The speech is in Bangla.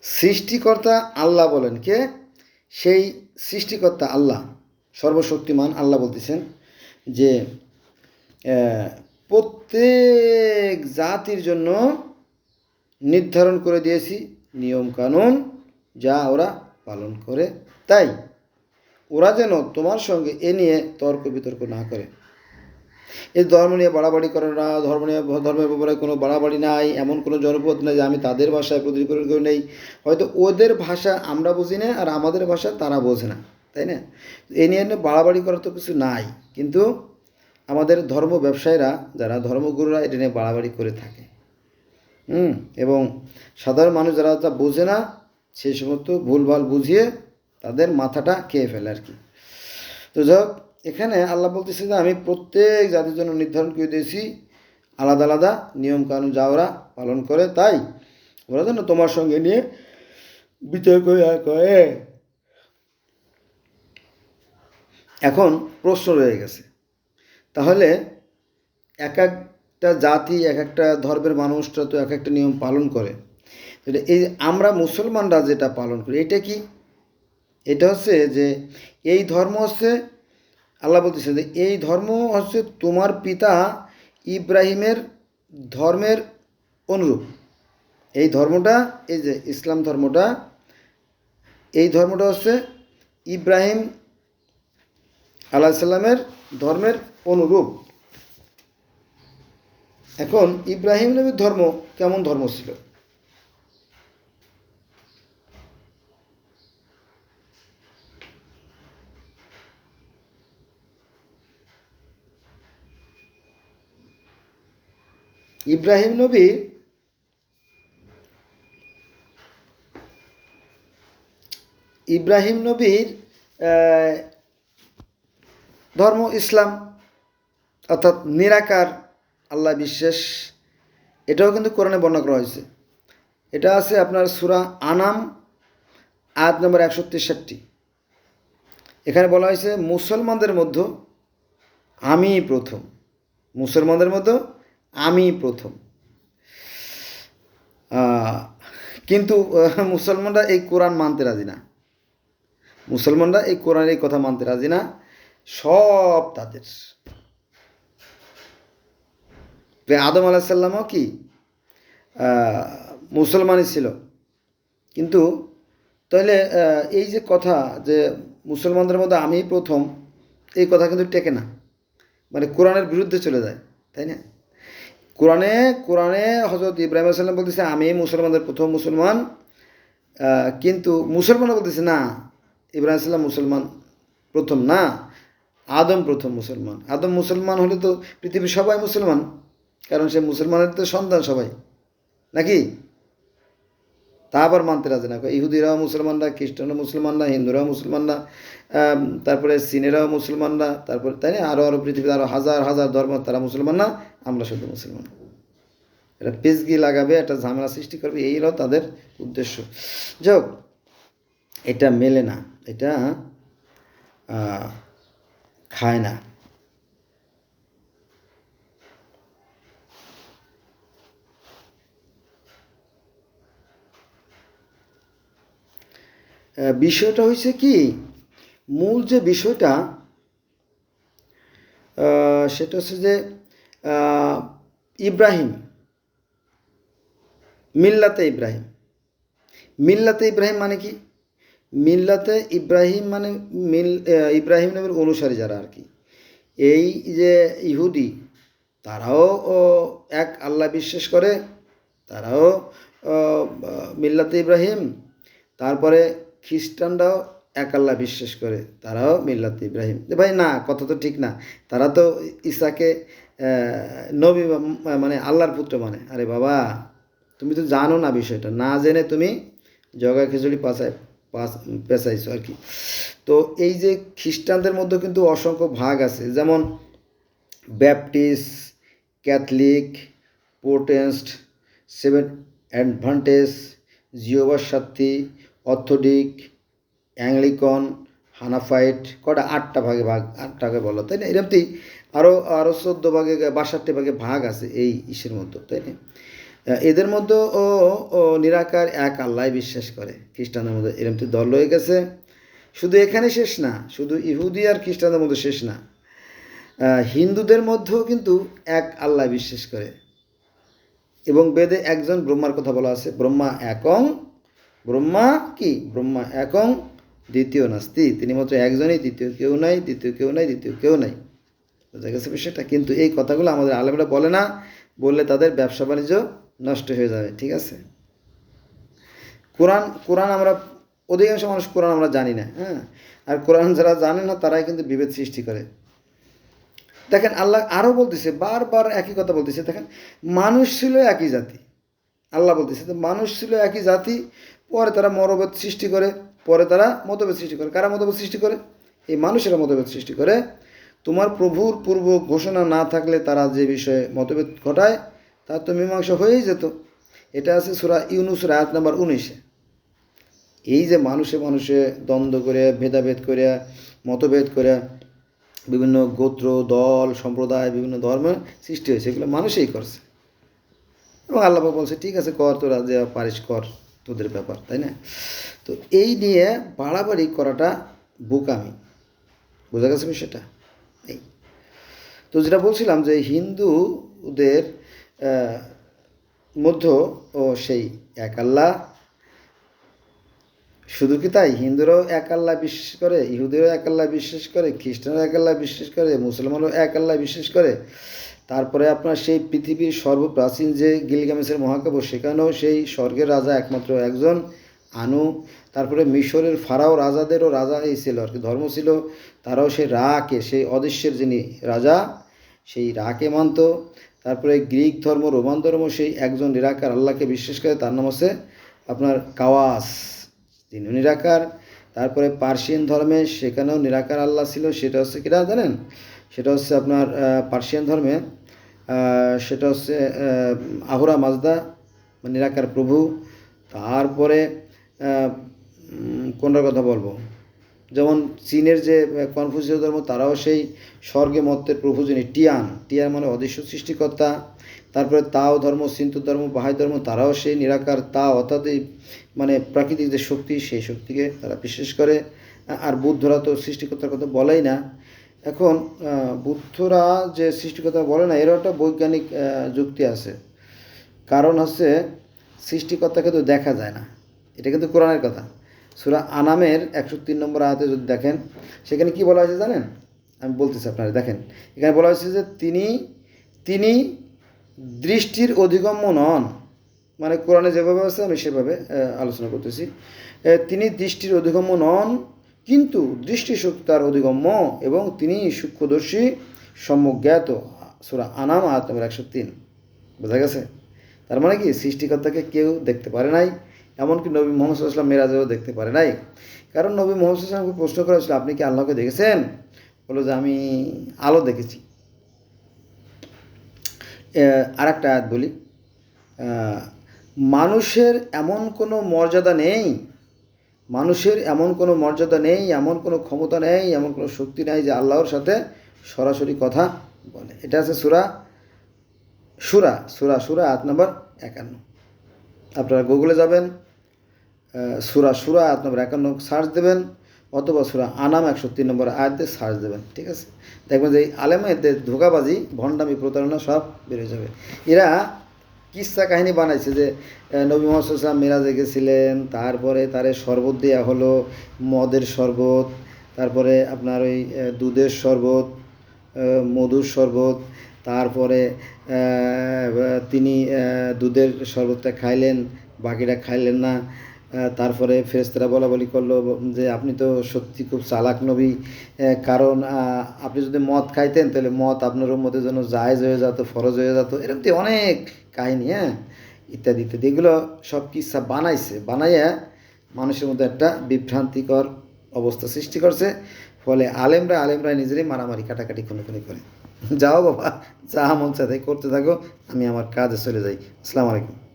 সৃষ্টিকর্তা আল্লাহ বলেন কে? সেই সৃষ্টিকর্তা আল্লাহ, সর্বশক্তিমান আল্লাহ বলতেছেন যে প্রত্যেক জাতির জন্য নির্ধারণ করে দিয়েছি নিয়ম কানুন, যা ওরা পালন করে। তাই ওরা যেন তোমার সঙ্গে এ নিয়ে তর্ক বিতর্ক না করে। এই ধর্ম নিয়ে বাড়াবাড়ি করে না, ধর্মের ব্যাপারে কোনো বাড়াবাড়ি নাই, এমন কোনো জনপদ নেই যে আমি তাদের ভাষায় প্রতিফলন করে নেই। হয়তো ওদের ভাষা আমরা বুঝি না আর আমাদের ভাষা তারা বোঝে না, তাই না? এ নিয়ে বাড়াবাড়ি করার তো কিছু নাই, কিন্তু আমাদের ধর্ম ব্যবসায়ীরা যারা ধর্মগুরুরা এটা নিয়ে বাড়াবাড়ি করে থাকে। এবং সাধারণ মানুষ যারা তা বোঝে না সেই সমস্ত ভুলভাল বুঝিয়ে তাদের মাথাটা খেয়ে ফেলে আর কি। তো যাক, এখানে আল্লাহ বলতেছে যে আমি প্রত্যেক জাতির জন্য নির্ধারণ করে দিয়েছি আলাদা আলাদা নিয়ম কানুন, যা ওরা পালন করে। তাই ওরা যেন তোমার সঙ্গে নিয়ে বিতর্ক করে। এখন প্রশ্ন রয়ে গেছে, তাহলে এক একটা জাতি এক একটা ধর্মের মানুষরা তো এক একটা নিয়ম পালন করে, এই আমরা মুসলমানরা যেটা পালন করি এটা কি? এটা হচ্ছে যে এই ধর্ম হচ্ছে, আল্লাহ বলতেছে যে এই ধর্ম হচ্ছে তোমার পিতা ইব্রাহিমের ধর্মের অনুরূপ। এই ধর্মটা, এই যে ইসলাম ধর্মটা, এই ধর্মটা হচ্ছে ইব্রাহিম আলাইহিস সালামের ধর্মের অনুরূপ। এখন ইব্রাহিম নবীর ধর্ম কেমন ধর্ম ছিল? ইব্রাহিম নবীর ইব্রাহিম নবীর ধর্ম ইসলাম, অর্থাৎ নিরাকার আল্লাহ বিশ্বাস। এটাও কিন্তু কোরআনে বর্ণনা করা হয়েছে। এটা আছে আপনার সূরা আনাম আয়াত নম্বর 163। এখানে বলা হয়েছে মুসলমানদের মধ্যে আমি প্রথম, মুসলমানদের মধ্যে আমি প্রথম। কিন্তু মুসলমানরা এই কোরআন মানতে রাজি না। মুসলমানরা এই কোরআনের এই কথা মানতে রাজি না। সব তাদের আদম আলাইহিস সালামও কি মুসলমানই ছিল, কিন্তু তাহলে এই যে কথা যে মুসলমানদের মধ্যে আমি প্রথম, এই কথা কিন্তু টেকে না, মানে কোরআনের বিরুদ্ধে চলে যায়, তাই না? কোরআনে কোরআনে হযরত ইব্রাহিম আলাইহিস সালাম বলতেছে আমি মুসলমানদের প্রথম মুসলমান, কিন্তু মুসলমানরা বলতেছে না, ইব্রাহিম আলাইহিস সালাম মুসলমান প্রথম না, আদম প্রথম মুসলমান। আদম মুসলমান হলে তো পৃথিবীর সবাই মুসলমান, কারণ সে মুসলমানের তো সন্তান সবাই, নাকি? তা আবার মানতে রাজি না। ইহুদিরাও মুসলমানরা, খ্রিস্টানরা মুসলমানরা, হিন্দুরাও মুসলমানরা, তারপরে চীনেরাও মুসলমানরা, তারপরে তাই না আরও পৃথিবীতে আরও হাজার হাজার ধর্ম, তারা মুসলমান না, আমরা শুধু মুসলমান। এটা পেজগি লাগাবে, একটা ঝামেলা সৃষ্টি করবে, এই হলো তাদের উদ্দেশ্য। যাই, এটা মেলে না, এটা খায় না। বিষয়টা হয়েছে কি, মূল যে বিষয়টা সেটা হচ্ছে যে ইব্রাহিম, মিল্লাতে ইব্রাহিম। মিল্লাতে ইব্রাহিম মানে কি? মিল্লাতে ইব্রাহিম মানে ইব্রাহিম নবীর অনুসারী যারা আর কি। এই যে ইহুদি, তারাও এক আল্লাহ বিশ্বাস করে, তারাও মিল্লাতে ইব্রাহিম। তারপরে খ্রিস্টানরাও এক আল্লাহ বিশ্বাস করে, তারাও মিল্লাতে ইব্রাহিম। ভাই না, কথা তো ঠিক না। তারা তো ঈসাকে নবী মানে আল্লাহর পুত্র মানে। আরে বাবা, তুমি তো জানো না বিষয়টা, না জেনে তুমি জগা খিচুড়ি পেঁচাইছো আর কি। তো এই যে খ্রিস্টানদের মধ্যে কিন্তু অসংখ্য ভাগ আছে, যেমন Baptist, Catholic, Protestant, seven Adventist, জিহোভার সাক্ষী, অর্থোডক্স, অ্যাংলিকন, হানাফাইট, কটা 8টা ভাগে বলো, তাই না? এরকমই আরও 14 ভাগে 62 ভাগে ভাগ আছে এই ইসের মধ্যে, তাই না? এদের মধ্যে ও ও নিরাকার এক আল্লাহ বিশ্বাস করে। খ্রিস্টানদের মধ্যে এরকম দল রয়ে গেছে। শুধু এখানে শেষ না, শুধু ইহুদি আর খ্রিস্টানদের মধ্যে শেষ না, হিন্দুদের মধ্যেও কিন্তু এক আল্লাহ বিশ্বাস করে। এবং বেদে একজন ব্রহ্মার কথা বলা আছে, ব্রহ্মা একং, ব্রহ্মা কি, ব্রহ্মা একং দ্বিতীয় নাস্তি, তিনি মাত্র একজনই, দ্বিতীয় কেউ নাই, দ্বিতীয় কেউ নাই, দ্বিতীয় কেউ নাই। বোঝা গেছে বিষয়টা? কিন্তু এই কথাগুলো আমাদের আলেমরা বলে না, বললে তাদের ব্যবসা বাণিজ্য নষ্ট হয়ে যাবে। ঠিক আছে? কোরআন কোরআন আমরা, অধিকাংশ মানুষ কোরআন আমরা জানি না, হ্যাঁ, আর কোরআন যারা জানে না তারাই কিন্তু বিভেদ সৃষ্টি করে। দেখেন আল্লাহ আরও বলতেছে, বারবার একই কথা বলতেছে। দেখেন, মানুষ ছিল একই জাতি, আল্লাহ বলতেছে তো মানুষ ছিল একই জাতি, পরে তারা মতভেদ সৃষ্টি করে, পরে তারা মতভেদ সৃষ্টি করে। কারা মতভেদ সৃষ্টি করে? এই মানুষেরা মতভেদ সৃষ্টি করে। তোমার প্রভুর পূর্ব ঘোষণা না থাকলে তারা যে বিষয়ে মতভেদ ঘটায় তার তো মীমাংসা হয়েই যেত। এটা আছে সূরা ইউনূসের আয়াত নাম্বার 19-এ। এই যে মানুষে মানুষে দ্বন্দ্ব করে, ভেদাভেদ করে, মতভেদ করে, বিভিন্ন গোত্র, দল, সম্প্রদায়, বিভিন্ন ধর্মের সৃষ্টি হয়েছে, এগুলো মানুষই করছে। এবং আল্লাহ বলছে ঠিক আছে কর, তোরা যে পারিস কর, তোদের ব্যাপার, তাই না? তো এই নিয়ে বাড়াবাড়ি করাটা বোকামি। বোঝা গেছে বিষয়টা? এই তো যেটা বলছিলাম যে হিন্দুদের মধ্যে ও সেই এক আল্লাহ। শুধু কি তাই? হিন্দুরাও এক আল্লাহ বিশ্বাস করে, ইহুদিরাও এক আল্লাহ বিশ্বাস করে, খ্রিস্টানরাও এক আল্লাহ বিশ্বাস করে, মুসলমানরাও এক আল্লাহ বিশ্বাস করে। তারপরে আপনার সেই পৃথিবীর সর্বপ্রাচীন যে গিলগামেশের মহাকাব্য, সেখানেও সেই স্বর্গের রাজা একমাত্র একজন আনু। তারপরে মিশরের ফারাও রাজাদেরও রাজা এই ছিল আর কি, ধর্ম ছিল, তারাও সেই রাকে, সেই অদৃশ্যের যিনি রাজা, সেই রাকে মানত। তারপরে গ্রিক ধর্ম, রোমান ধর্ম সেই একজন নিরাকার আল্লাহকে বিশ্বাস করে, তার নাম হচ্ছে আপনার কাওয়াস, তিনি নিরাকার। তারপরে পার্সিয়ান ধর্মে সেখানেও নিরাকার আল্লাহ ছিল, সেটা হচ্ছে কিনা জানেন? সেটা হচ্ছে আপনার পার্সিয়ান ধর্মে সেটা হচ্ছে আহুরা মাজদা, নিরাকার প্রভু। তারপরে কোনটার কথা বলবো, যেমন চীনের যে কনফুসীয় ধর্ম, তারাও সেই স্বর্গে মত্তের প্রভু যিনি টিয়ান, টিয়ান মানে অদৃশ্য সৃষ্টিকর্তা। তারপরে তাও ধর্ম, সিন্তু ধর্ম, বাহাই ধর্ম, তারাও সেই নিরাকার তাও, অর্থাৎ এই মানে প্রাকৃতিক যে শক্তি, সেই শক্তিকে তারা বিশ্বাস করে। আর বুদ্ধরা তো সৃষ্টিকর্তার কথা বলেই না। এখন বুদ্ধরা যে সৃষ্টিকর্তা বলে না, এরও একটা বৈজ্ঞানিক যুক্তি আছে। কারণ হচ্ছে সৃষ্টিকর্তাকে তো দেখা যায় না, এটা কিন্তু কোরআনের কথা। সূরা আনামের 103 নম্বর আয়াতে যদি দেখেন, সেখানে কি বলা হয়েছে জানেন? আমি বলতেছি আপনারা দেখেন, এখানে বলা হয়েছে যে তিনি দৃষ্টির অধিগম্য নন। মানে কোরআনে যেভাবে আছে আমি সেভাবে আলোচনা করতেছি। তিনি দৃষ্টির অধিগম্য নন, কিন্তু দৃষ্টিশক্তি তার অধিগম্য, এবং তিনি সূক্ষ্মদর্শী, সম্যজ্ঞাত। সূরা আনাম আয়াত নম্বর 103। বোঝা গেছে? তার মানে কি, সৃষ্টিকর্তাকে কেউ দেখতে পারে নাই, এমনকি নবী মুহাম্মদ সাল্লাল্লাহু আলাইহি ওয়াসাল্লাম মেরাজেও দেখতে পারে নাই। কারণ নবী মুহাম্মদ সাল্লাল্লাহু আলাইহি ওয়াসাল্লামকে প্রশ্ন করা হয়েছিল, আপনি কি আল্লাহকে দেখেছেন? বললো যে আমি আলো দেখেছি। আর একটা আয়াত বলি, মানুষের এমন কোনো মর্যাদা নেই, মানুষের এমন কোনো মর্যাদা নেই, এমন কোনো ক্ষমতা নেই, এমন কোনো শক্তি নেই যে আল্লাহর সাথে সরাসরি কথা বলে। এটা আছে সূরা আয়াত নম্বর 51। আপনারা গুগলে যাবেন, সূরা আয়াত নম্বর 51 সার্চ দেবেন, অথবা সূরা আনাম 103 নম্বর আয়াতে সার্চ দেবেন। ঠিক আছে? দেখবেন যে এই আলেমদের ধোঁকাবাজি, ভণ্ডামি, প্রতারণা সব বেড়ে যাবে। এরা কিসসা কাহিনী বানাইছে যে নবী মুহাম্মদ সাল্লাল্লাহু আলাইহি ওয়াসাল্লাম মেরাজে গেছিলেন, তারপরে তারে শরবত দেওয়া হলো, মদের শরবত, তারপরে আপনার ওই দুধের শরবত, মধুর শরবত, তারপরে তিনি দুধের শরবতটা খাইলেন, বাকিটা খাইলেন না। তারপরে ফেরেশতারা বলাবলি করলো যে আপনি তো সত্যি খুব চালাক নবী, কারণ আপনি যদি মদ খাইতেন তাহলে মদ আপনার উম্মতের জন্য জায়েজ হয়ে যেত, ফরজ হয়ে যেত। এরকম তো অনেক কাহিনী, হ্যাঁ, ইত্যাদি ইত্যাদি। এগুলো সব কিসসা বানাইয়া মানুষের মধ্যে একটা বিভ্রান্তিকর অবস্থা সৃষ্টি করছে। ফলে আলেমরা নিজেরাই মারামারি, কাটাকাটি, খুনোখুনি করে। যাও বাবা, যা মন চায় তাই করতে থাকো, আমি আমার কাজে চলে যাই। আসসালামু আলাইকুম।